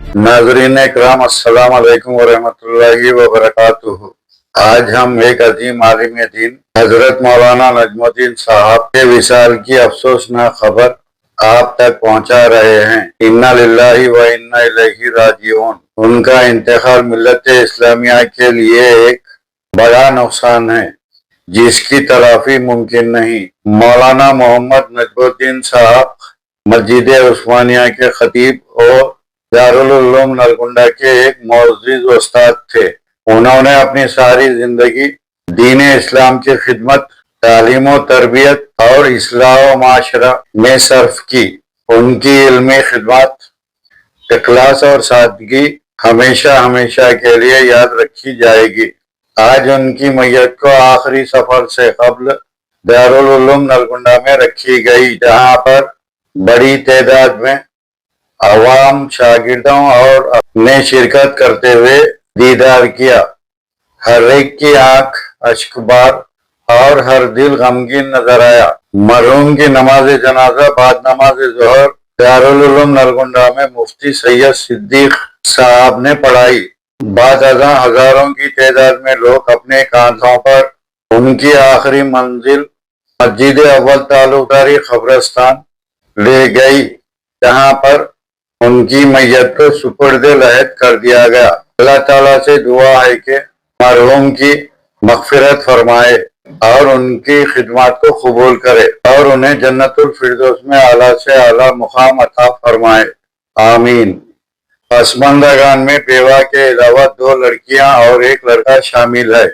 नाज़रीन इकराम, अस्सलाम वालेकुम व रहमतुल्लाहि व बरकातुहू। आज हम एक अजीम आलिम दीन हजरत मौलाना नजमुद्दीन साहब के विसाल की अफसोसनाक खबर आप तक पहुंचा रहे हैं। इन्ना लिल्लाहि व इन्ना इलैहि राजिऊन। उनका इंतकाल मिल्लत इस्लामिया के लिए एक बड़ा नुकसान है जिसकी तलाफी मुमकिन नहीं। मौलाना मोहम्मद नजमुद्दीन साहब मस्जिद उस्मानिया के खतीब और दारुल उलूम नलगुंडा के एक मोअज़्ज़िज़ उस्ताद थे। उन्होंने अपनी सारी जिंदगी दीन इस्लाम की खिदमत, तालीम व तरबियत और इस्लाह व माशरा में सर्फ की। उनकी इल्मी खिदमत, इखलास और सादगी हमेशा हमेशा के लिए याद रखी जाएगी। आज उनकी मैयत को आखिरी सफर से कब्ल दारुल उलूम नलगुंडा में रखी गई, जहां पर बड़ी तादाद में अवाम, शागिर्दों और ने शिरकत करते हुए दीदार किया। हर एक की आंख अश्कबार और हर दिल गमगीन नजर आया। मरहूम की नमाज जनाजा बाद नमाज जोहर दारुल उलूम नलगुंडा में मुफ्ती सैयद सिद्दीक साहब ने पढ़ाई। बाद अज़ां हजारों की तादाद में लोग अपने कांधों पर उनकी आखिरी मंजिल मस्जिद अव्वल तालुकदारी कब्रिस्तान ले गई, जहां पर उनकी मैयत को सुपुर्द-ए-लहद कर दिया गया। अल्लाह ताला से दुआ है कि मरहूम की मग़फ़िरत फरमाए और उनकी खिदमत को कबूल करे और उन्हें जन्नतुल फिरदौस में आला से आला मुकाम अता फरमाए। आमीन। पसमानदागान में बेवा के अलावा 2 लड़कियां और 1 लड़का शामिल है।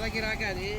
ज़्यादा गिरा के अरे